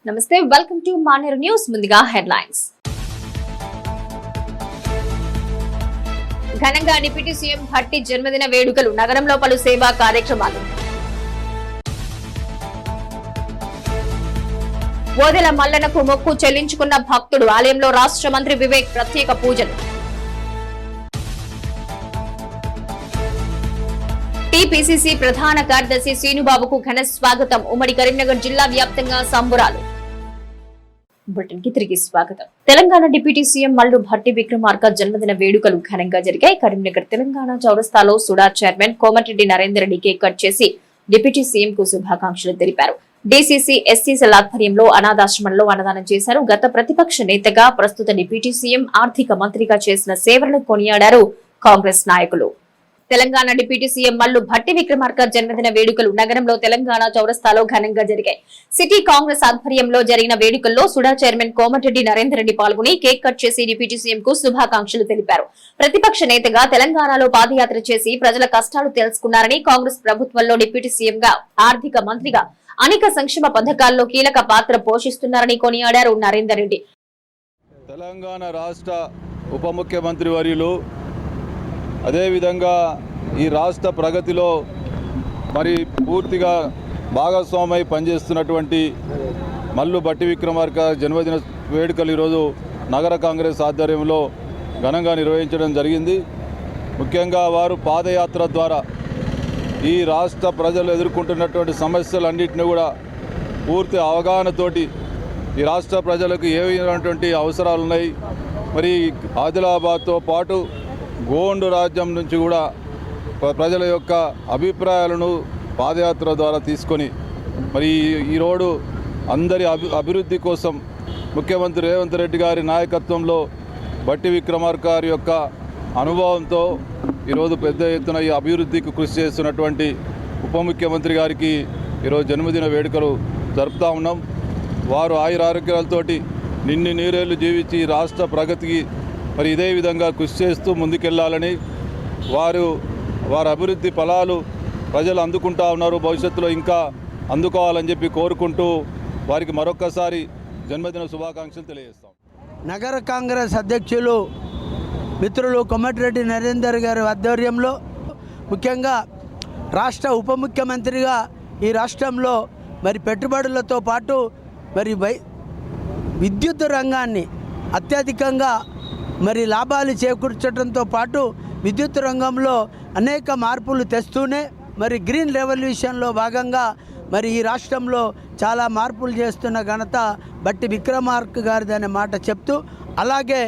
నమస్తే, welcome to Maneru news. ముందుగా headlines. ఘనంగా డిప్యూటీ సీఎం భట్టి జన్మదిన వేడుకలు, నగరంలో పలు సేవా కార్యక్రమాలు. ఓదెల మల్లనకు మొక్కు చెల్లించుకున్న భక్తుడు, ఆలయంలో రాష్ట్ర మంత్రి వివేక్ ప్రత్యేక పూజలు. టీపీసీసీ ప్రధాన కార్యదర్శి శ్రీనుబాబుకు ఘన స్వాగతం, ఉమ్మడి కరీంనగర్ జిల్లా వ్యాప్తంగా సంబురాలు. బులెటిన్ కి తిరిగి స్వాగతం. తెలంగాణ డిప్యూటీ సీఎం మల్లు భట్టి విక్రమార్క జన్మదిన వేడుకలు ఘనంగా జరిగాయి. కరీంనగర్ తెలంగాణ చౌరస్తాలో SUDA chairman Komatireddy Narender Reddy cake cut చేసి డిప్యూటీ సీఎం కు శుభాకాంక్షలు తెలిపారు. డీసీసీ ఎస్సీసీల ఆధ్వర్యంలో అనాథాశ్రమంలో అన్నదానం చేశారు. గత ప్రతిపక్ష నేతగా, ప్రస్తుత డిప్యూటీ సీఎం ఆర్థిక మంత్రిగా చేసిన సేవలను కొనియాడారు కాంగ్రెస్ నాయకులు. తెలంగాణ డిప్యూటీ సీఎం మల్లు భట్టి విక్రమార్క జన్మదిన వేడుకలు నగరంలో తెలంగాణ చౌరస్తాలో ఘనంగా జరిగాయి. సిటీ కాంగ్రెస్ ఆధ్వర్యంలో జరిగిన వేడుకల్లో సుడా చైర్మన్ కోమటిరెడ్డి నరేందర్ రెడ్డి పాల్గొని కేక్ కట్ చేసి డిప్యూటీ సీఎం కు శుభాకాంక్షలు తెలిపారు. ప్రతిపక్ష నేతగా తెలంగాణలో పాదయాత్ర చేసి ప్రజల కష్టాలు తెలుసుకున్నారని, కాంగ్రెస్ ప్రభుత్వంలో డిప్యూటీ సీఎంగా, ఆర్థిక మంత్రిగా అనేక సంక్షేమ పథకాల్లో కీలక పాత్ర పోషిస్తున్నారని కొనియాడారు నరేందర్ రెడ్డి. తెలంగాణ రాష్ట్ర ఉప ముఖ్యమంత్రి వర్యులు, అదేవిధంగా ఈ రాష్ట్ర ప్రగతిలో మరి పూర్తిగా భాగస్వామై పనిచేస్తున్నటువంటి మల్లు భట్టి విక్రమార్క జన్మదిన వేడుకలు ఈరోజు నగర కాంగ్రెస్ ఆధ్వర్యంలో ఘనంగా నిర్వహించడం జరిగింది. ముఖ్యంగా వారు పాదయాత్ర ద్వారా ఈ రాష్ట్ర ప్రజలు ఎదుర్కొంటున్నటువంటి సమస్యలన్నింటినీ కూడా పూర్తి అవగాహనతోటి ఈ రాష్ట్ర ప్రజలకు ఏ విధమైనటువంటి అవసరాలు ఉన్నాయి, మరి ఆదిలాబాద్తో పాటు గోండు రాజ్యం నుంచి కూడా ప్రజల యొక్క అభిప్రాయాలను పాదయాత్ర ద్వారా తీసుకొని మరి ఈరోడు అందరి అభివృద్ధి కోసం ముఖ్యమంత్రి రేవంత్ రెడ్డి గారి నాయకత్వంలో భట్టి విక్రమార్క గారి యొక్క అనుభవంతో ఈరోజు పెద్ద ఎత్తున ఈ అభివృద్ధికి కృషి చేస్తున్నటువంటి ఉప ముఖ్యమంత్రి గారికి ఈరోజు జన్మదిన వేడుకలు జరుపుతూ ఉన్నాం. వారు ఆయురారోగ్యాలతోటి నిన్ని నీరేళ్లు జీవించి రాష్ట్ర ప్రగతికి మరి ఇదే విధంగా కృషి చేస్తూ ముందుకెళ్లాలని, వారి అభివృద్ధి ఫలాలు ప్రజలు అందుకుంటా ఉన్నారు, భవిష్యత్తులో ఇంకా అందుకోవాలని చెప్పి కోరుకుంటూ వారికి మరొక్కసారి జన్మదిన శుభాకాంక్షలు తెలియజేస్తాం. నగర కాంగ్రెస్ అధ్యక్షులు మిత్రులు కోమటిరెడ్డి నరేందర్ గారి ఆధ్వర్యంలో, ముఖ్యంగా రాష్ట్ర ఉప ముఖ్యమంత్రిగా ఈ రాష్ట్రంలో మరి పెట్టుబడులతో పాటు మరి విద్యుత్ రంగాన్ని అత్యధికంగా మరి లాభాలు చేకూర్చడంతో పాటు విద్యుత్ రంగంలో అనేక మార్పులు తెస్తూనే మరి గ్రీన్ రెవల్యూషన్లో భాగంగా మరి ఈ రాష్ట్రంలో చాలా మార్పులు చేస్తున్న ఘనత భట్టి విక్రమార్క గారిది అనే మాట చెప్తూ, అలాగే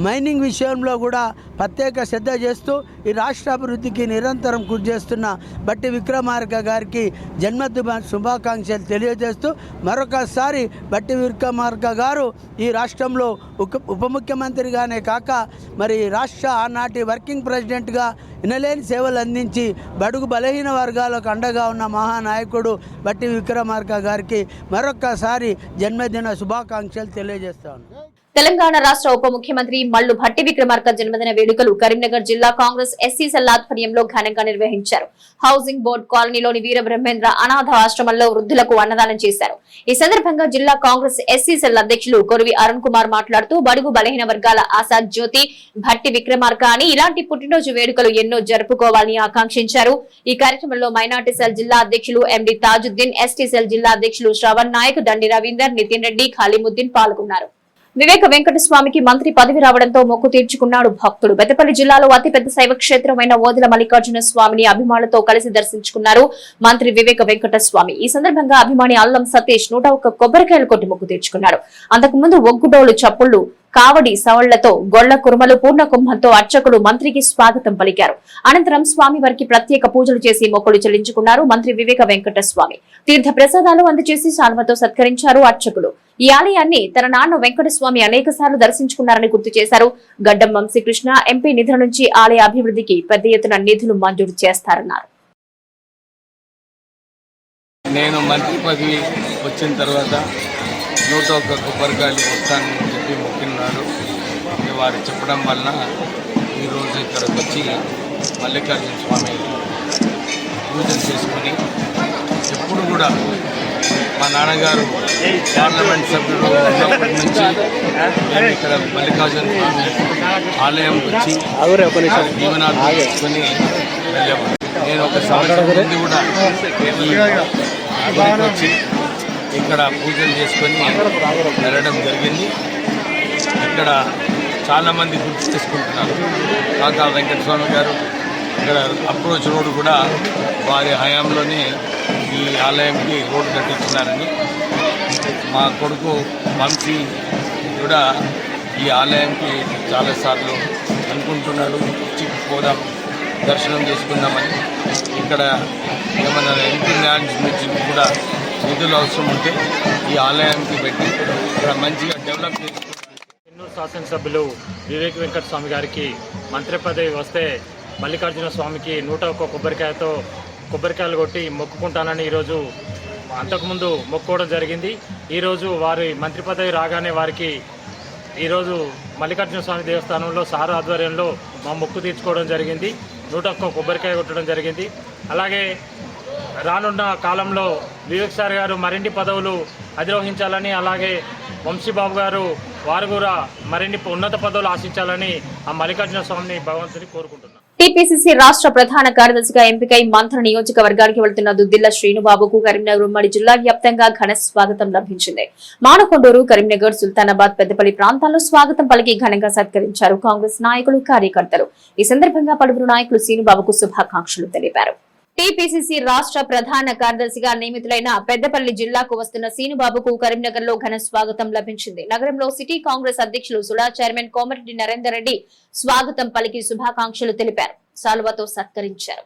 మైనింగ్ విషయంలో కూడా ప్రత్యేక శ్రద్ధ చేస్తూ ఈ రాష్ట్ర అభివృద్ధికి నిరంతరం కృషి చేస్తున్న భట్టి విక్రమార్క గారికి జన్మదిన శుభాకాంక్షలు తెలియజేస్తూ, మరొకసారి భట్టి విక్రమార్క గారు ఈ రాష్ట్రంలో ఉప ముఖ్యమంత్రిగానే కాక మరి రాష్ట్ర ఆనాటి వర్కింగ్ ప్రెసిడెంట్గా వినలేని సేవలు అందించి బడుగు బలహీన వర్గాలకు అండగా ఉన్న మహానాయకుడు భట్టి విక్రమార్క గారికి మరొక్కసారి జన్మదిన శుభాకాంక్షలు తెలియజేస్తాను. తెలంగాణ రాష్ట్ర ఉప ముఖ్యమంత్రి మల్లు భట్టి విక్రమార్క జన్మదిన వేడుకలు కరీంనగర్ జిల్లా కాంగ్రెస్ ఎస్సీ సెల్ ఆధ్వర్యంలో ఘనంగా నిర్వహించారు. హౌసింగ్ బోర్డు కాలనీలోని వీరబ్రహ్మేంద్ర అనాథ ఆశ్రమంలో వృద్ధులకు అన్నదానం చేశారు. ఈ సందర్భంగా జిల్లా కాంగ్రెస్ ఎస్సీ సెల్ అధ్యక్షులు కొరివి అరుణ్ కుమార్ మాట్లాడుతూ, బడుగు బలహీన వర్గాల ఆశా జ్యోతి భట్టి విక్రమార్క అని ఇలాంటి పుట్టినరోజు వేడుకలు ఎన్నో జరుపుకోవాలని ఆకాంక్షించారు. ఈ కార్యక్రమంలో మైనార్టీ సెల్ జిల్లా అధ్యక్షులు ఎండి తాజుద్దీన్, ఎస్టీ సెల్ జిల్లా అధ్యక్షులు శ్రవణ్ నాయక్, దండి రవీందర్, నితిన్ రెడ్డి, ఖాళీముద్దీన్ పాల్గొన్నారు. వివేక వెంకటస్వామికి మంత్రి పదవి రావడంతో మొక్కు తీర్చుకున్నాడు భక్తుడు. పెద్దపల్లి జిల్లాలో అతిపెద్ద శైవ క్షేత్రమైన ఓదెల మల్లికార్జున స్వామిని అభిమానులతో కలిసి దర్శించుకున్నారు మంత్రి వివేక వెంకటస్వామి. ఈ సందర్భంగా అభిమాని అల్లం సతీష్ 101 కొబ్బరికాయలు కొట్టి మొక్కు తీర్చుకున్నాడు. అంతకుముందు ఒగ్గుడోలు, చప్పుళ్లు, కావడి సవళ్లతో, గొళ్ల కురుమలు, పూర్ణ కుంభంతో అర్చకులు మంత్రికి స్వాగతం పలికారు. అనంతరం స్వామివారికి ప్రత్యేక పూజలు చేసి మొక్కులు చెల్లించుకున్నారు మంత్రి వివేక వెంకటస్వామి. తీర్థ ప్రసాదాలు అందజేసి శాల్వతో సత్కరించారు అర్చకులు. ఈ ఆలయాన్ని తన నాన్న వెంకటస్వామి అనేక సార్లు దర్శించుకున్నారని గుర్తు చేశారు. గడ్డం వంశీకృష్ణ ఎంపీ నిధుల నుంచి ఆలయ అభివృద్ధికి పెద్ద ఎత్తున నిధులు మంజూరు చేస్తారన్నారు. నేను మంత్రి పదవి వచ్చిన తర్వాత 101 కొబ్బరికాయలు వస్తానని చెప్పి మొక్కినాడు. వారు చెప్పడం వలన ఈరోజు ఇక్కడికి వచ్చి మల్లికార్జున స్వామి పూజలు చేసుకొని ఎప్పుడు కూడా మా నాన్నగారు పార్లమెంట్ సభ్యుడు ఉన్నప్పటి నుంచి నేను ఇక్కడ మల్లికార్జున స్వామి ఆలయంకి వచ్చి దీవెనాలు తీసుకొని వెళ్ళేవాడు. నేను ఒక సంవత్సరం ముందు కూడా ఈ గుడికి వచ్చి ఇక్కడ పూజలు చేసుకొని వెళ్ళడం జరిగింది. ఇక్కడ చాలామంది గుర్తు చేసుకుంటున్నారు. కాకా వెంకటస్వామి గారు ఇక్కడ అప్రోచ్ రోడ్ కూడా వారి హయాంలోనే ఈ ఆలయంకి రోడ్డు కట్టించినారని, మా కొడుకు వంశీ కూడా ఈ ఆలయంకి చాలాసార్లు అనుకుంటున్నాడు పోదాం దర్శనం చేసుకుందామని. ఇక్కడ ఏమన్నా ఎంపీ ల్యాండ్స్ నుంచి కూడా నిధులు అవసరం ఉంటే ఈ ఆలయానికి పెట్టి ఇక్కడ మంచిగా డెవలప్ చేసుకుంటాం. చెన్నూరు శాసనసభ్యులు వివేక్ వెంకట స్వామి గారికి మంత్రి పదవి వస్తే మల్లికార్జున స్వామికి 101 కొబ్బరికాయలు కొట్టి మొక్కుకుంటానని ఈరోజు అంతకుముందు మొక్కుకోవడం జరిగింది. ఈరోజు వారి మంత్రి పదవి రాగానే వారికి ఈరోజు మల్లికార్జున స్వామి దేవస్థానంలో సార్ ఆధ్వర్యంలో మా మొక్కు తీర్చుకోవడం జరిగింది. 101 కొబ్బరికాయ కొట్టడం జరిగింది. అలాగే రానున్న కాలంలో వివేక్ సార్ గారు మరిన్ని పదవులు అధిరోహించాలని, అలాగే వంశీబాబు గారు వారు కూడా మరిన్ని ఉన్నత పదవులు ఆశించాలని ఆ మల్లికార్జున స్వామిని భగవంతుని కోరుకుంటున్నాను. టీపీసీసీ రాష్ట్ర ప్రధాన కార్యదర్శిగా ఎంపికై మంత్ర నియోజకవర్గానికి వెళ్తున్న దుద్దిల్ల శ్రీనుబాబుకు కరీంనగర్ ఉమ్మడి జిల్లా వ్యాప్తంగా ఘన స్వాగతం లభించింది. మానకొండూరు, కరీంనగర్, సుల్తానాబాద్, పెద్దపల్లి ప్రాంతాల్లో స్వాగతం పలికి ఘనంగా సత్కరించారు కాంగ్రెస్ నాయకులు, కార్యకర్తలు. ఈ సందర్భంగా పలువురు నాయకులు శ్రీనుబాబుకు శుభాకాంక్షలు తెలిపారు. టీపీసీసీ రాష్ట్ర ప్రధాన కార్యదర్శిగా నియమితులైన పెద్దపల్లి జిల్లాకు వస్తున్న సీనుబాబుకు కరీంనగర్ లో ఘన స్వాగతం లభించింది. నగరంలో సిటీ కాంగ్రెస్ అధ్యక్షులు సుడా చైర్మన్ కోమటిరెడ్డి నరేందర్ రెడ్డి స్వాగతం పలికి శుభాకాంక్షలు తెలిపారు. శాలువాతో సత్కరించారు.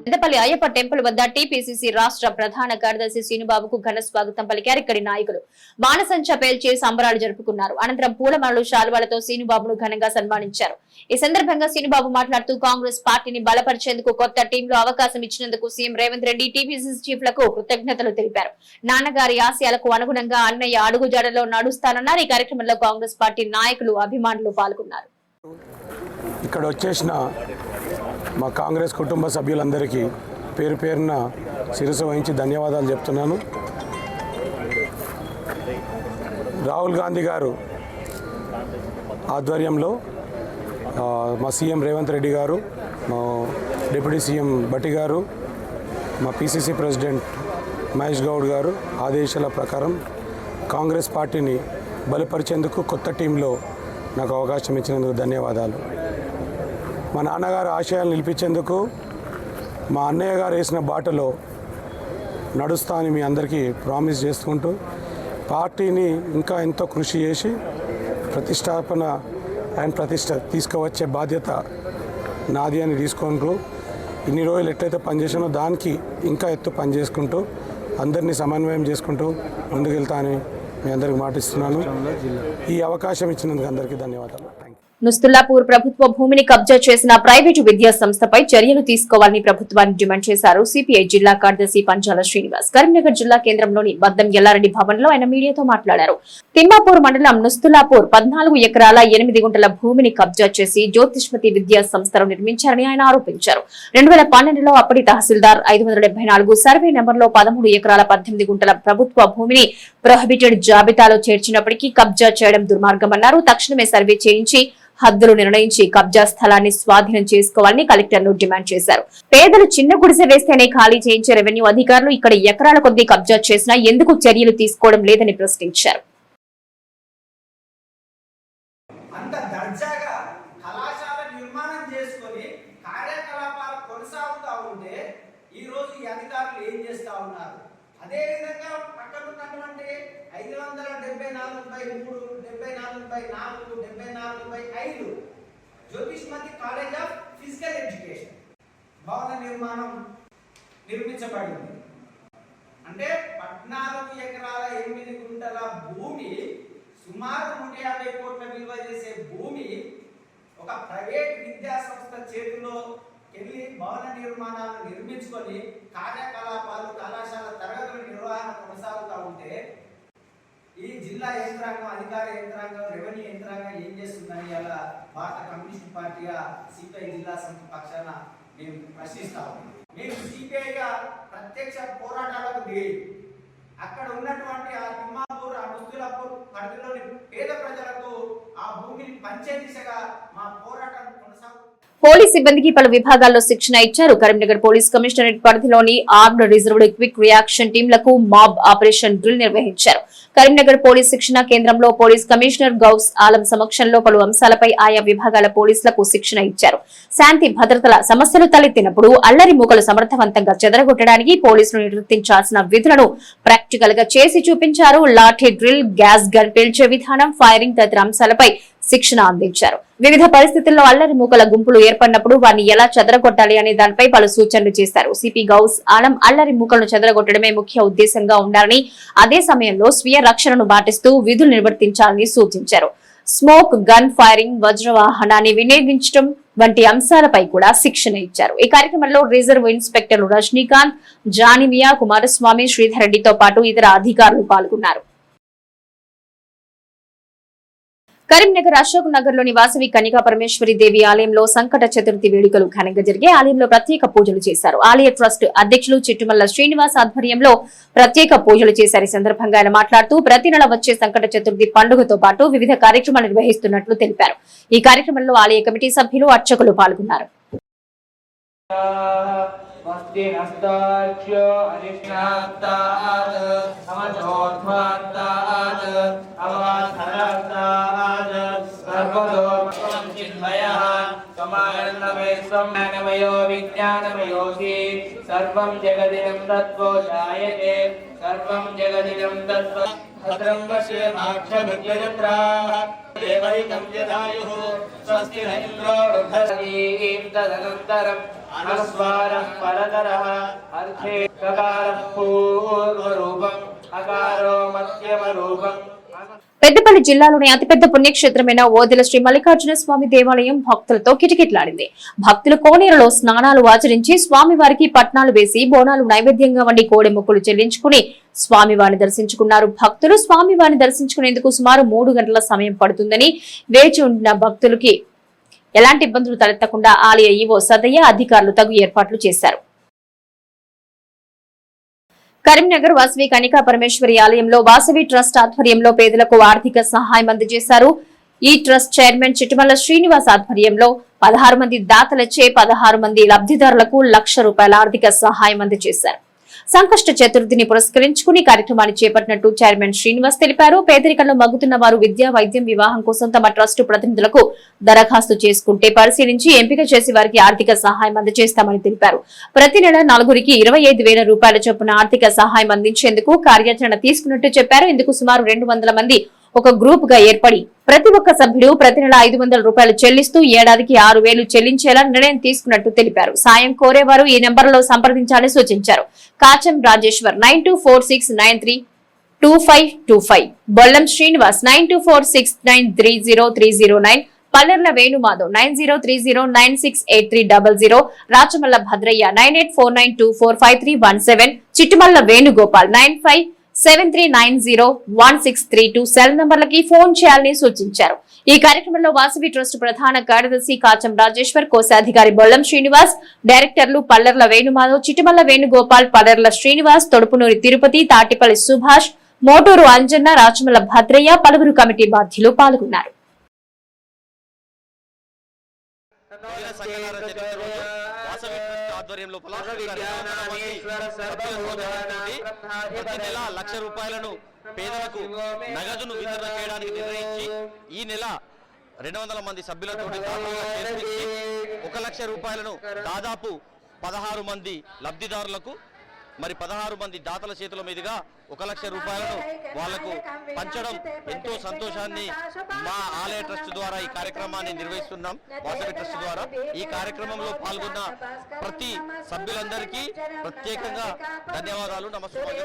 పెద్దపల్లి అయ్యప్ప టెంపుల్ వద్ద టీపీసీసీ రాష్ట్ర ప్రధాన కార్యదర్శి శ్రీనుబాబుకు ఘన స్వాగతం పలికారు. ఇక్కడి నాయకులు మానసంచ పేల్చి సంబరాలు జరుపుకున్నారు. అనంతరం పూలమాలలు, శాలువాలతో శ్రీనుబాబును ఘనంగా సన్మానించారు. ఈ సందర్భంగా శ్రీనుబాబు మాట్లాడుతూ కాంగ్రెస్ పార్టీని బలపరిచేందుకు కొత్త టీంలో అవకాశం ఇచ్చినందుకు సీఎం రేవంత్ రెడ్డి, టీపీసీసీ చీఫ్లకు కృతజ్ఞతలు తెలిపారు. నాన్నగారి ఆశయాలకు అనుగుణంగా అన్నయ్య అడుగుజాడలో నడుస్తానన్నారు. ఈ కార్యక్రమంలో కాంగ్రెస్ పార్టీ నాయకులు, అభిమానులు పాల్గొన్నారు. ఇక్కడ వచ్చేసిన మా కాంగ్రెస్ కుటుంబ సభ్యులందరికీ పేరు పేరున శిరస్సు వహించి ధన్యవాదాలు చెప్తున్నాను. రాహుల్ గాంధీ గారు ఆధ్వర్యంలో మా సీఎం రేవంత్ రెడ్డి గారు, మా డిప్యూటీ సీఎం భట్టి గారు, మా పీసీసీ ప్రెసిడెంట్ మహేష్ గౌడ్ గారు ఆదేశాల ప్రకారం కాంగ్రెస్ పార్టీని బలపరిచేందుకు కొత్త టీంలో నాకు అవకాశం ఇచ్చినందుకు ధన్యవాదాలు. మా నాన్నగారు ఆశయాలు నిలిపించేందుకు మా అన్నయ్య గారు వేసిన బాటలో నడుస్తా అని మీ అందరికీ ప్రామిస్ చేసుకుంటూ పార్టీని ఇంకా ఎంతో కృషి చేసి ప్రతిష్టాపన అండ్ ప్రతిష్ట తీసుకువచ్చే బాధ్యత నాది అని తీసుకుంటూ ఇన్ని రోజులు ఎట్లయితే పనిచేసానో దానికి ఇంకా ఎత్తు పనిచేసుకుంటూ అందరినీ సమన్వయం చేసుకుంటూ ముందుకెళ్తా అని మీ అందరికి మాటిస్తున్నాను. ఈ అవకాశం ఇచ్చినందుకు అందరికీ ధన్యవాదాలు. నుస్తుల్లాపూర్ ప్రభుత్వ భూమిని కబ్జా చేసిన ప్రైవేటు విద్యా సంస్థపై చర్యలు తీసుకోవాలని ప్రభుత్వాన్ని డిమాండ్ చేశారు సిపిఐ జిల్లా కార్యదర్శి పంచాల శ్రీనివాస్. కరీంనగర్ జిల్లా కేంద్రంలోని బద్దం ఎల్లారెడ్డి భవన్ లో ఆయన మీడియాతో మాట్లాడారు. తిమ్మాపూర్ మండలం నుస్తుల్లాపూర్ 14 ఎకరాల 8 గుంటల భూమిని కబ్జా చేసి జ్యోతిష్మతి విద్యా సంస్థలు నిర్మించారని ఆయన ఆరోపించారు. 2012లో అప్పటి తహసీల్దార్ 574 సర్వే నెంబర్లో 13 ఎకరాల 18 గుంటల ప్రభుత్వ భూమిని ప్రొహిబిటెడ్ జాబితాలో చేర్చినప్పటికీ కబ్జా చేయడం దుర్మార్గమన్నారు. తక్షణమే సర్వే చేయించి హద్దులు నిర్ణయించి కబ్జా స్థలాన్ని స్వాధీనం చేసుకోవాలని కలెక్టర్ను డిమాండ్ చేశారు. పేదలు చిన్న గుడిసె వేస్తేనే ఖాళీ చేయించే రెవెన్యూ అధికారులు ఇక్కడ ఎకరాల కొద్దీ కబ్జా చేసినా ఎందుకు చర్యలు తీసుకోవడం లేదని ప్రశ్నించారు. అదేవిధంగా పక్కన ఉన్నటువంటి 574/3, 74/4, 74/5 Jyothishmathi college of physical education భవన నిర్మాణం నిర్మించబడింది. అంటే 14 ఎకరాల 8 గుంటల భూమి, సుమారు 150 కోట్ల విలువ చేసే భూమి ఒక ప్రైవేట్ విద్యా సంస్థ చేతిలో వెళ్ళి భవన నిర్మాణాలు నిర్మించుకొని కార్యకలాపాలు, కళాశాల తరగతుల నిర్వహణ కొనసాగుతూ ఉంటే ఈ జిల్లా యంత్రాంగం, అధికార యంత్రాంగం, రెవెన్యూ యంత్రాంగం ఏం చేస్తుందని అలా భారత కమ్యూనిస్ట్ పార్టీగా సిపిఐ జిల్లా సమితి పక్షాన మేము ప్రశ్నిస్తా ఉన్నాం. మేము సిపిఐగా ప్రత్యక్ష పోరాటాలకు దిగి అక్కడ ఉన్నటువంటి ఆ తిమ్మాపూర్, ఆ ముస్తులాపూర్ పరిధిలోని పేద ప్రజలకు ఆ భూమిని పంచే దిశగా మా పోరాటం కొనసాగుతుంది. పోలీస్ సిబ్బందికి పలు విభాగాల్లో శిక్షణ ఇచ్చారు. కరీంనగర్ పోలీస్ కమిషనరేట్ పరిధిలోని ఆర్మ్డ్ రిజర్వ్డ్ క్విక్ రియాక్షన్ టీంలకు మాబ్ ఆపరేషన్ డ్రిల్ నిర్వహించారు. కరీంనగర్ పోలీస్ శిక్షణ కేంద్రంలో పోలీస్ కమిషనర్ గౌస్ ఆలం సమక్షంలో పలు అంశాలపై ఆయా విభాగాల పోలీసులకు శిక్షణ ఇచ్చారు. శాంతి భద్రతల సమస్యలు తలెత్తినప్పుడు అల్లరి మూకలు సమర్థవంతంగా చెదరగొట్టడానికి పోలీసులు నిర్వర్తించాల్సిన విధులను ప్రాక్టికల్ గా చేసి చూపించారు. లాఠీ డ్రిల్, గ్యాస్ గన్ పేల్చే విధానం, ఫైరింగ్ తదితర అంశాలపై శిక్షణ అందించారు. వివిధ పరిస్థితుల్లో అల్లరి మూకల గుంపులు ఏర్పడినప్పుడు వారిని ఎలా చెదరగొట్టాలి అనే దానిపై పలు సూచనలు చేశారు. సిపి గౌస్ ఆలం అల్లరి మూకలను చెదరగొట్టడమే ముఖ్య ఉద్దేశంగా ఉండాలని, అదే సమయంలో స్వీయ రక్షణను పాటిస్తూ విధులు నిర్వర్తించాలని సూచించారు. స్మోక్ గన్ ఫైరింగ్, వజ్రవాహనాన్ని వినియోగించడం వంటి అంశాలపై కూడా శిక్షణ ఇచ్చారు. ఈ కార్యక్రమంలో రిజర్వ్ ఇన్స్పెక్టర్లు రజనీకాంత్, జానిమియా, కుమారస్వామి, శ్రీధర్ రెడ్డితో పాటు ఇతర అధికారులు పాల్గొన్నారు. కరీంనగర్ అశోక్ నగర్ లోని వాసవి కన్యకా పరమేశ్వరి దేవి ఆలయంలో సంకట చతుర్థి వేడుకలు ఘనంగా జరిగే ఆలయంలో ప్రత్యేక పూజలు చేశారు. ఆలయ ట్రస్ట్ అధ్యక్షులు చిట్టుమల్ల శ్రీనివాస్ ఆధ్వర్యంలో ప్రత్యేక పూజలు చేశారు. ఈ సందర్భంగా ఆయన మాట్లాడుతూ ప్రతి నెల వచ్చే సంకట చతుర్థి పండుగతో పాటు వివిధ కార్యక్రమాలు నిర్వహిస్తున్నట్లు తెలిపారు. ఈ కార్యక్రమంలో ఆలయ కమిటీ సభ్యులు, అర్చకులు పాల్గొన్నారు. सर्वं जगदिदं तत्त्वो जायते सर्वं जगदिदं तत्त्वं भद्रं पश्येमाक्षभिर्यजत्राः देवैकं यदायुः स्वस्ति न इन्द्रो वृद्धस्तीं तदनन्तरम् अनुस्वारः परतरः अर्थे ककारः पूर्वरूपम् अकारो मध्यमरूपम्. పెద్దపల్లి జిల్లాలోని అతిపెద్ద పుణ్యక్షేత్రమైన ఓదెల శ్రీ మల్లికార్జున స్వామి దేవాలయం భక్తులతో కిటకిటలాడింది. భక్తులు కోనేరులో స్నానాలు ఆచరించి స్వామివారికి పట్నాలు వేసి బోనాలు నైవేద్యంగా వండి కోడె మొక్కులు చెల్లించుకుని స్వామివారిని దర్శించుకున్నారు. భక్తులు స్వామివారిని దర్శించుకునేందుకు సుమారు 3 గంటల సమయం పడుతుందని, వేచి ఉన్న భక్తులకి ఎలాంటి ఇబ్బందులు తలెత్తకుండా ఆలయ ఈవో సదయ్య అధికారులు తగు ఏర్పాట్లు చేశారు. కరీంనగర్ వాసవి కన్యకా పరమేశ్వరి ఆలయంలో వాసవి ట్రస్ట్ ఆధ్వర్యంలో పేదలకు ఆర్థిక సహాయం అందజేశారు. ఈ ట్రస్ట్ చైర్మన్ చిట్టుమల్ల శ్రీనివాస్ ఆధ్వర్యంలో 16 మంది దాతలచే 16 మంది లబ్ధిదారులకు ₹1,00,000 ఆర్థిక సహాయం అందజేశారు. సంకష్ట చతుర్థిని పురస్కరించుకుని కార్యక్రమాన్ని చేపట్టినట్టు చైర్మన్ శ్రీనివాస్ తెలిపారు. పేదరికంలో మగ్గుతున్న వారు విద్య, వైద్యం, వివాహం కోసం తమ ట్రస్ట్ ప్రతినిధులకు దరఖాస్తు చేసుకుంటే పరిశీలించి ఎంపిక చేసి వారికి ఆర్థిక సహాయం అందజేస్తామని తెలిపారు. ప్రతి నెల 4గురికి ₹25,000 చొప్పున ఆర్థిక సహాయం అందించేందుకు కార్యాచరణ తీసుకున్నట్టు చెప్పారు. ఇందుకు సుమారు 200 మంది ఒక గ్రూప్ గా ఏర్పడి ప్రతి ఒక్క సభ్యుడు ప్రతి నెల ₹500 చెల్లిస్తూ ఏడాదికి 6,000 చెల్లించేలా నిర్ణయం తీసుకున్నట్టు తెలిపారు. సాయం కోరేవారు ఈ నెంబర్లో సంప్రదించాలని సూచించారు. కాచం రాజేశ్వర్ 9246932525, బొల్లం శ్రీనివాస్ 9246930309, పల్లెర్ల వేణుమాధవ్ 9030968300, రాచమల్ల భద్రయ్య 9849245317, చిట్టుమల్ల వేణుగోపాల్ 9573901632 సెల్ నంబర్లకి ఫోన్ చేయాలని సూచించారు. ఈ కార్యక్రమంలో వాసవి ట్రస్ట్ ప్రధాన కార్యదర్శి కాచం రాజేశ్వర్, కోశాధికారి బొల్లం శ్రీనివాస్, డైరెక్టర్లు పల్లెర్ల వేణుమాధవ్, చిట్టుమల్ల వేణుగోపాల్, పల్లెర్ల శ్రీనివాస్, తొడుపునూరి తిరుపతి, తాటిపల్లి సుభాష్, మోటూరు అంజన్న, రాచమల్ల భద్రయ్య, పలువురు కమిటీ బాధ్యులు పాల్గొన్నారు. ఆధ్వర్యంలో ప్రతి నెల ₹1,00,000 పేదలకు నగదును వితరణ చేయడానికి నిర్ణయించి ఈ నెల 200 మంది సభ్యులతో ₹1,00,000 దాదాపు 16 మంది లబ్ధిదారులకు మరి 16 మంది దాతల చేతుల మీదుగా ₹1,00,000 వాళ్లకు పంచడం ఎంతో సంతోషాన్ని మా ఆలయ ట్రస్ట్ ద్వారా ఈ కార్యక్రమాన్ని నిర్వహిస్తున్నాం. వాసవి ట్రస్ట్ ద్వారా ఈ కార్యక్రమంలో పాల్గొన్న ప్రతి సభ్యులందరికీ ప్రత్యేకంగా ధన్యవాదాలు, నమస్కారం.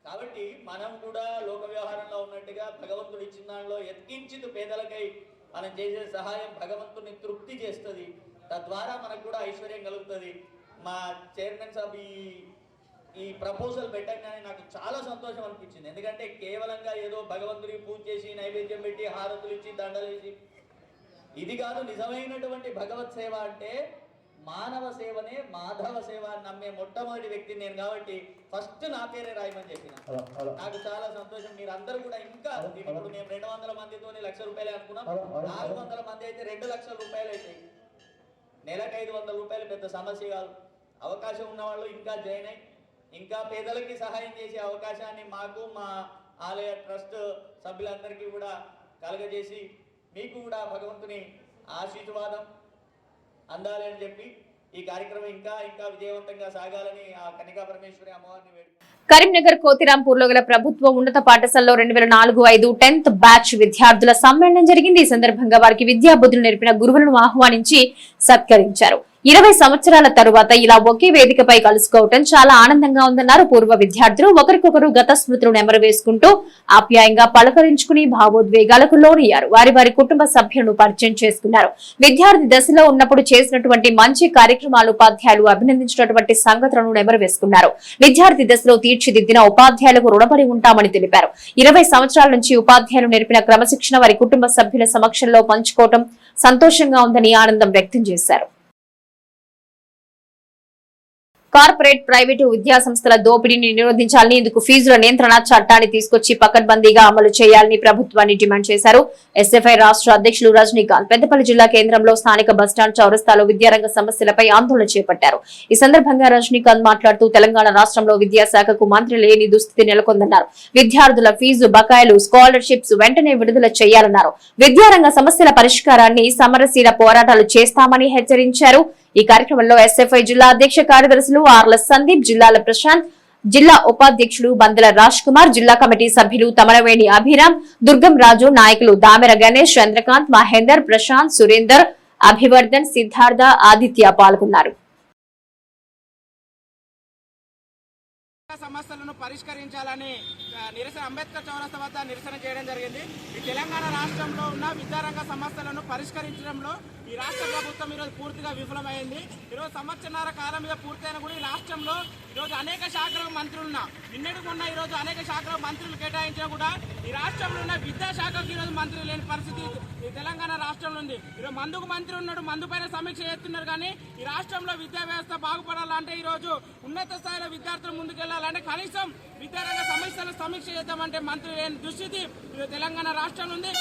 కాబట్టి మనం కూడా లోక వ్యవహారంలో ఉన్నట్టుగా భగవంతుడు ఇచ్చిన దానిలో ఎత్కించింది పేదలకై మనం చేసే సహాయం భగవంతుని తృప్తి చేస్తుంది. తద్వారా మనకు కూడా ఐశ్వర్యం కలుగుతుంది. మా చైర్మన్ సాబ్ ఈ ప్రపోజల్ పెట్టగానే నాకు చాలా సంతోషం అనిపించింది. ఎందుకంటే కేవలంగా ఏదో భగవంతుడికి పూజ చేసి నైవేద్యం పెట్టి హారతులు ఇచ్చి దండలు వేసి ఇది కాదు. నిజమైనటువంటి భగవత్ సేవ అంటే మానవ సేవనే మాధవ సేవ అని నమ్మే మొట్టమొదటి వ్యక్తి నేను కాబట్టి ఫస్ట్ నా పేరే రాయమని చెప్పిన. నాకు చాలా సంతోషం. మీరందరూ కూడా ఇంకా ఇప్పుడు మేము 200 మందితో 1,00,000 రూపాయలే అనుకున్నాం. 400 మంది అయితే 2 లక్షల రూపాయలు అవుతాయి. నెలకు 500 రూపాయలు పెద్ద సమస్య కాదు. అవకాశం ఉన్న వాళ్ళు ఇంకా జాయిన్ అయ్యి ఇంకా పేదలకి సహాయం చేసే అవకాశాన్ని మాకు మా ఆలయ ట్రస్ట్ సభ్యులందరికీ కూడా కలగజేసి మీకు కూడా భగవంతుని ఆశీర్వాదం అందాలి అని చెప్పి ఈ కార్యక్రమం ఇంకా ఇంకా విజయవంతంగా సాగాలని ఆ కన్యకా పరమేశ్వరి అమ్మవారిని వేడుకుంటున్నాను. కరీంనగర్ కోతిరాంపూర్లో గల ప్రభుత్వ ఉన్నత పాఠశాలలో 2004-05 10th బ్యాచ్ విద్యార్థుల సమ్మేళనం జరిగింది. ఈ సందర్భంగా వారికి విద్యాబుద్ధులు నేర్పిన గురువులను ఆహ్వానించి సత్కరించారు. 20 సంవత్సరాల తరువాత ఇలా ఒకే వేదికపై కలుసుకోవటం చాలా ఆనందంగా ఉందన్నారు. పూర్వ విద్యార్థులు ఒకరికొకరు గత స్మృతులు నెమరు వేసుకుంటూ ఆప్యాయంగా పలకరించుకుని భావోద్వేగాలకు లోనయ్యారు. వారి వారి కుటుంబ సభ్యులను పరిచయం చేసుకున్నారు. విద్యార్థి దశలో ఉన్నప్పుడు చేసినటువంటి మంచి కార్యక్రమాలు ఉపాధ్యాయులు అభినందించినటువంటి సంగతులను నెమరు వేసుకున్నారు. విద్యార్థి దశలో తీర్చిదిద్దిన ఉపాధ్యాయులకు రుణపడి ఉంటామని తెలిపారు. 20 సంవత్సరాల నుంచి ఉపాధ్యాయులు నేర్పిన క్రమశిక్షణ వారి కుటుంబ సభ్యుల సమక్షంలో పంచుకోవటం సంతోషంగా ఉందని ఆనందం వ్యక్తం చేశారు. కార్పొరేట్ ప్రైవేటు విద్యా సంస్థల దోపిడీని నిరోధించాలని, ఇందుకు ఫీజుల నియంత్రణ చట్టాన్ని తీసుకొచ్చి పకడ్బందీగా అమలు చేయాలని ప్రభుత్వాన్ని డిమాండ్ చేశారు. ఎస్ఎఫ్ఐ రాష్ట్ర అధ్యక్షులు రజనీకాంత్ పెద్దపల్లి జిల్లా కేంద్రంలో స్థానిక బస్టాండ్ చౌరస్తాలో విద్యారంగ సమస్యలపై ఆందోళన చేపట్టారు. ఈ సందర్భంగా రజనీకాంత్ మాట్లాడుతూ తెలంగాణ రాష్ట్రంలో విద్యాశాఖకు మంత్రి లేని దుస్థితి నెలకొందన్నారు. విద్యార్థుల ఫీజు బకాయిలు, స్కాలర్షిప్స్ వెంటనే విడుదల చేయాలన్నారు. విద్యారంగ సమస్యల పరిష్కారాన్ని సమరశీల పోరాటాలు చేస్తామని హెచ్చరించారు. ఈ కార్యక్రమంలో ఎస్ఎఫ్ఐ జిల్లా అధ్యక్ష కార్యదర్శులు ఆర్ల సందీప్, జిల్లాల ప్రశాంత్, జిల్లా ఉపాధ్యక్షులు బందల రాజ్ కుమార్, జిల్లా కమిటీ సభ్యులు తమరవేణి అభిరామ్, దుర్గం రాజు, నాయకులు దామెర గణేష్, చంద్రకాంత్, మహేందర్, ప్రశాంత్, సురేందర్, అభివర్ధన్, సిద్ధార్థ, ఆదిత్య పాల్గొన్నారు. సమస్యలను పరిష్కరించాలని నిరసన అంబేద్కర్ చౌరస్తా వద్ద నిరసన చేయడం జరిగింది. ఈ తెలంగాణ రాష్ట్రంలో ఉన్న విద్యారంగ సమస్యలను పరిష్కరించడంలో ఈ రాష్ట్ర ప్రభుత్వం ఈరోజు పూర్తిగా విఫలమైంది. ఈరోజు సంవత్సరాల కాలం మీద పూర్తయిన కూడా ఈ రాష్ట్రంలో ఈరోజు అనేక శాఖలకు మంత్రులున్నా నిన్నటికి ఉన్న ఈరోజు అనేక శాఖలకు మంత్రులు కేటాయించినా కూడా ఈ రాష్ట్రంలో ఉన్న విద్యాశాఖకు ఈరోజు మంత్రులు లేని పరిస్థితి ఈ తెలంగాణ రాష్ట్రంలో ఉంది. ఈరోజు మందుకు మంత్రి ఉన్నాడు, మందు పైన సమీక్ష చేస్తున్నారు. కానీ ఈ రాష్ట్రంలో విద్యా వ్యవస్థ బాగుపడాలంటే ఈరోజు ఉన్నత స్థాయిలో విద్యార్థులు ముందుకెళ్లాలంటే కనీసం విద్యారంగ సమస్యలను సమీక్ష చేద్దామంటే మంత్రి లేని దుస్థితి తెలంగాణ రాష్ట్రంలో ఉంది.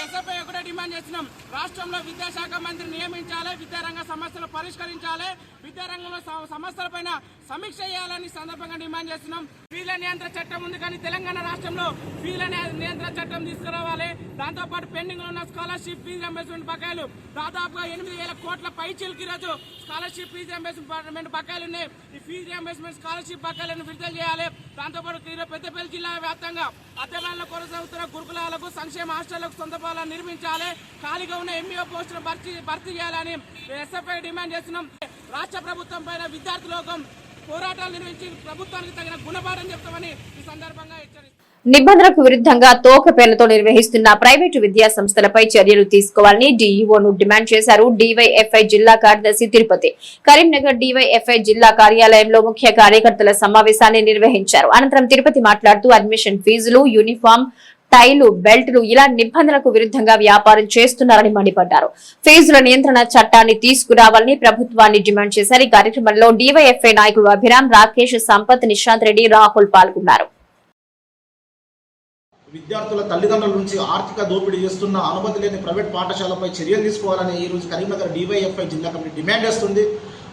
ఎస్ఎఫ్ఐ ఒకటే డిమాండ్ చేస్తున్నాం, రాష్ట్రంలో విద్యాశాఖ మంత్రి నియమించాలి, విద్యారంగ సమస్యలు పరిష్కరించాలి, విద్యారంగంలో సమస్యలపైన సమీక్ష చేయాలని సందర్భంగా డిమాండ్ చేస్తున్నాం. ఫీజుల నియంత్రణ చట్టం ఉంది, కానీ తెలంగాణ రాష్ట్రంలో ఫీజుల నియంత్రణ చట్టం తీసుకురావాలి. దాంతోపాటు పెండింగ్ లో ఉన్న స్కాలర్షిప్ ఫీజు రింబర్స్మెంట్ బకాయిలు దాదాపుగా 8,000 కోట్ల పైచీలకి ఈరోజు స్కాలర్షిప్ ఫీజు రింబర్స్మెంట్ బకాయిలు ఉన్నాయి. ఈ ఫీజు రింబర్స్మెంట్ స్కాలర్షిప్ బకాయిలను విడుదల చేయాలి. దాంతోపాటు పెద్దపల్లి జిల్లా వ్యాప్తంగా అద్దెబాలను కొనసాగుతున్న గురుకులాలకు, సంక్షేమ హాస్టళ్లకు సొంత పాలను నిర్మించాలి. ఖాళీగా ఉన్న ఎంఈఓ పోస్టులను భర్తీ చేయాలని ఎస్ఎఫ్ఐ డిమాండ్ చేస్తున్నాం. రాష్ట్ర ప్రభుత్వం పైన విద్యార్థి లోకం పోరాటాలు నిర్వహించి ప్రభుత్వానికి తగిన గుణపాఠం చెప్తామని ఈ సందర్భంగా హెచ్చరిస్తారు. నిబంధనలకు విరుద్ధంగా తోక పేర్లతో నిర్వహిస్తున్న ప్రైవేటు విద్యా సంస్థలపై చర్యలు తీసుకోవాలని డీఈఓను డిమాండ్ చేశారు. డివైఎఫ్ఐ జిల్లా కార్యదర్శి తిరుపతి కరీంనగర్ డివైఎఫ్ఐ జిల్లా కార్యాలయంలో ముఖ్య కార్యకర్తల సమావేశాన్ని నిర్వహించారు. అనంతరం తిరుపతి మాట్లాడుతూ అడ్మిషన్ ఫీజులు, యూనిఫామ్, టైలు, బెల్టులు ఇలా నిబంధనలకు విరుద్ధంగా వ్యాపారం చేస్తున్నారని మండిపడ్డారు. ఫీజుల నియంత్రణ చట్టాన్ని తీసుకురావాలని ప్రభుత్వాన్ని డిమాండ్ చేశారు. ఈ కార్యక్రమంలో డివైఎఫ్ఐ నాయకులు అభిరామ్, రాకేష్, సంపత్, నిశాంత్ రెడ్డి, రాహుల్ పాల్గొన్నారు. విద్యార్థుల తల్లిదండ్రుల నుంచి ఆర్థిక దోపిడీ చేస్తున్న అనుమతి లేని ప్రైవేట్ పాఠశాలపై చర్యలు తీసుకోవాలని ఈరోజు కరీంనగర్ డివైఎఫ్ఐ జిల్లా కమిటీ డిమాండ్ చేస్తుంది.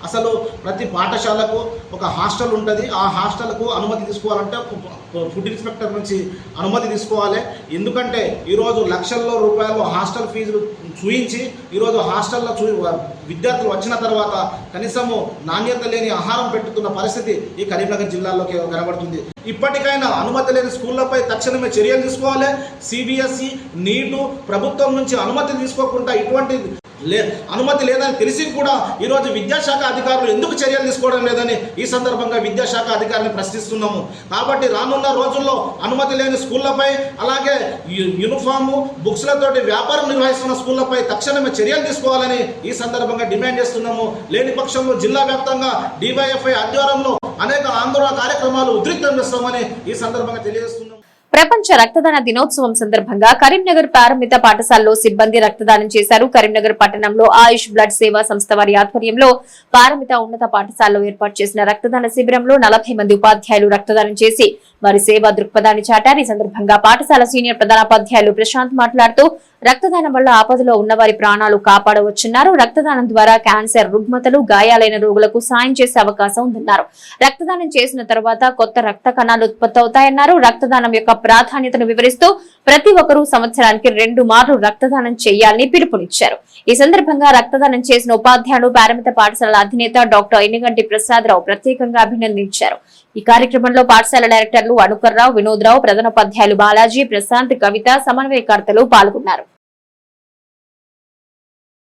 అసలు ప్రతి పాఠశాలకు ఒక హాస్టల్ ఉంటుంది. ఆ హాస్టల్కు అనుమతి తీసుకోవాలంటే ఫుడ్ ఇన్స్పెక్టర్ నుంచి అనుమతి తీసుకోవాలి. ఎందుకంటే ఈరోజు లక్షల్లో రూపాయలు హాస్టల్ ఫీజులు చూయించి ఈరోజు హాస్టల్లో విద్యార్థులు వచ్చిన తర్వాత కనీసము నాణ్యత లేని ఆహారం పెట్టుతున్న పరిస్థితి ఈ కరీంనగర్ జిల్లాలోకి కనబడుతుంది. ఇప్పటికైనా అనుమతి లేని స్కూళ్లపై తక్షణమే చర్యలు తీసుకోవాలి. సిబిఎస్ఈ, నీటు ప్రభుత్వం నుంచి అనుమతి తీసుకోకుండా ఇటువంటి అనుమతి లేదని తెలిసి కూడా ఈరోజు విద్యాశాఖ అధికారులు ఎందుకు చర్యలు తీసుకోవడం లేదని ఈ సందర్భంగా విద్యాశాఖ అధికారులను ప్రశ్నిస్తున్నాము. కాబట్టి రానున్న రోజుల్లో అనుమతి లేని స్కూళ్లపై, అలాగే యూనిఫాము, బుక్స్లతోటి వ్యాపారం నిర్వహిస్తున్న స్కూళ్లపై తక్షణమే చర్యలు తీసుకోవాలని ఈ సందర్భంగా డిమాండ్ చేస్తున్నాము. లేని పక్షంలో జిల్లా వ్యాప్తంగా డివైఎఫ్ఐ ఆధ్వర్యంలో అనేక ఆందోళన కార్యక్రమాలు ఉధృతం చేస్తామని ఈ సందర్భంగా తెలియజేస్తున్నాము. ప్రపంచ రక్తదాన దినోత్సవం సందర్భంగా కరీంనగర్ ప్రారంభిత పాఠశాలలో సిబ్బంది రక్తదానం చేశారు. కరీంనగర్ పట్టణంలో ఆయుష్ బ్లడ్ సేవా సంస్థ వారి ఆధ్వర్యంలో ప్రారంభిత ఉన్నత పాఠశాలలో ఏర్పాటు చేసిన రక్తదాన శిబిరంలో 40 మంది ఉపాధ్యాయులు రక్తదానం చేసి వారి సేవా దృక్పథాన్ని చాటారు. ఈ సందర్భంగా పాఠశాల సీనియర్ ప్రధానోపాధ్యాయులు ప్రశాంత్ మాట్లాడుతూ రక్తదానం వల్ల ఆపదలో ఉన్న వారి ప్రాణాలు కాపాడవచ్చున్నారు. రక్తదానం ద్వారా క్యాన్సర్, రుగ్మతలు, గాయాలైన రోగులకు సాయం చేసే అవకాశం ఉందన్నారు. రక్తదానం చేసిన తర్వాత కొత్త రక్త కణాలు ఉత్పత్తి అవుతాయన్నారు. రక్తదానం యొక్క ప్రాధాన్యతను వివరిస్తూ ప్రతి ఒక్కరూ సంవత్సరానికి 2 మార్లు రక్తదానం చేయాలని పిలుపునిచ్చారు. ఈ సందర్భంగా రక్తదానం చేసిన ఉపాధ్యాయులు ప్రారంభిత పాఠశాల అధినేత డాక్టర్ ఎన్నిగంటి ప్రసాదరావు ప్రత్యేకంగా అభినందించారు. ఈ కార్యక్రమంలో పాఠశాల డైరెక్టర్లు అనుకర్రావు, వినోద్రావు, ప్రధానోపాధ్యాయులు బాలాజీ, ప్రశాంత్, కవిత, సమన్వయకర్తలు పాల్గొన్నారు.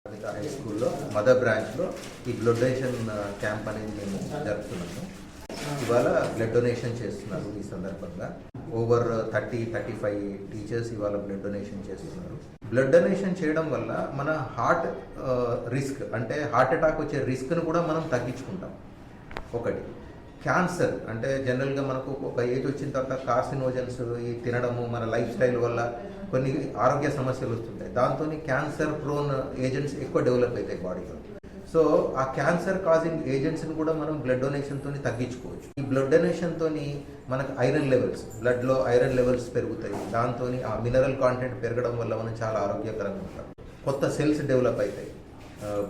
హై స్కూల్లో మదర్ బ్రాంచ్లో ఈ బ్లడ్ డొనేషన్ క్యాంప్ అనేది మేము జరుపుతున్నాము. ఇవాళ బ్లడ్ డొనేషన్ చేస్తున్నారు. ఈ సందర్భంగా ఓవర్ 30-35 టీచర్స్ ఇవాళ బ్లడ్ డొనేషన్ చేస్తున్నారు. బ్లడ్ డొనేషన్ చేయడం వల్ల మన హార్ట్ రిస్క్ అంటే హార్ట్ అటాక్ వచ్చే రిస్క్ను కూడా మనం తగ్గించుకుంటాం. ఒకటి క్యాన్సర్ అంటే జనరల్గా మనకు ఒక ఏజ్ వచ్చిన తర్వాత కార్సినోజన్స్ ఈ తినడము మన లైఫ్ స్టైల్ వల్ల కొన్ని ఆరోగ్య సమస్యలు వస్తుంటాయి. దాంతో క్యాన్సర్ ప్రోన్ ఏజెంట్స్ ఎక్కువ డెవలప్ అవుతాయి బాడీలో. సో ఆ క్యాన్సర్ కాజింగ్ ఏజెంట్స్ని కూడా మనం బ్లడ్ డొనేషన్తో తగ్గించుకోవచ్చు. ఈ బ్లడ్ డొనేషన్తో మనకు ఐరన్ లెవెల్స్ బ్లడ్లో ఐరన్ లెవెల్స్ పెరుగుతాయి. దాంతో ఆ మినరల్ కాంటెంట్ పెరగడం వల్ల మనం చాలా ఆరోగ్యకరంగా ఉంటాం. కొత్త సెల్స్ డెవలప్ అవుతాయి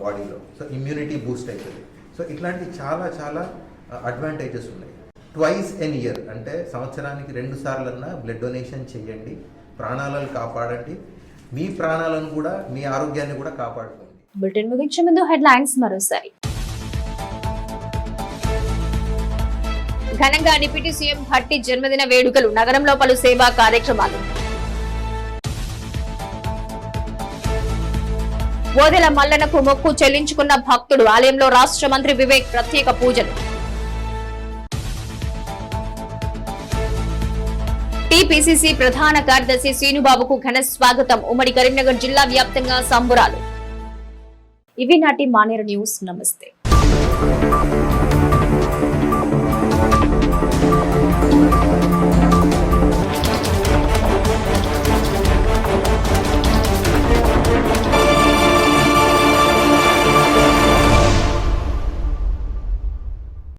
బాడీలో. సో ఇమ్యూనిటీ బూస్ట్ అవుతుంది. సో ఇట్లాంటి చాలా అడ్వాంటేజెస్ ఉన్నాయి. ట్వైస్ ఎన్ ఇయర్ అంటే సంవత్సరానికి 2 సార్లన్నా బ్లడ్ డొనేషన్ చేయండి. ప్రాణాలను కాపాడండి. మీ ప్రాణాలను కూడా మీ ఆరోగ్యాన్ని కూడా కాపాడుకోండి. బులెటిన్ ముగించే ముందు హెడ్లైన్స్ మరోసారి. ఘనంగా డిప్యూటీ సీఎం భట్టి జన్మదిన వేడుకలు, నగరంలో పలు సేవా కార్యక్రమాలు. ఓదెల మల్లనకు మొక్కు చెల్లించుకున్న భక్తుడు, ఆలయంలో రాష్ట్ర మంత్రి వివేక్ ప్రత్యేక పూజలు. టీపీసీసీ ప్రధాన కార్యదర్శి శ్రీనుబాబుకు ఘన స్వాగతం, ఉమ్మడి కరీంనగర్ జిల్లా వ్యాప్తంగా సంబురాలు. ఇవి నాటి మానేరు న్యూస్. నమస్తే.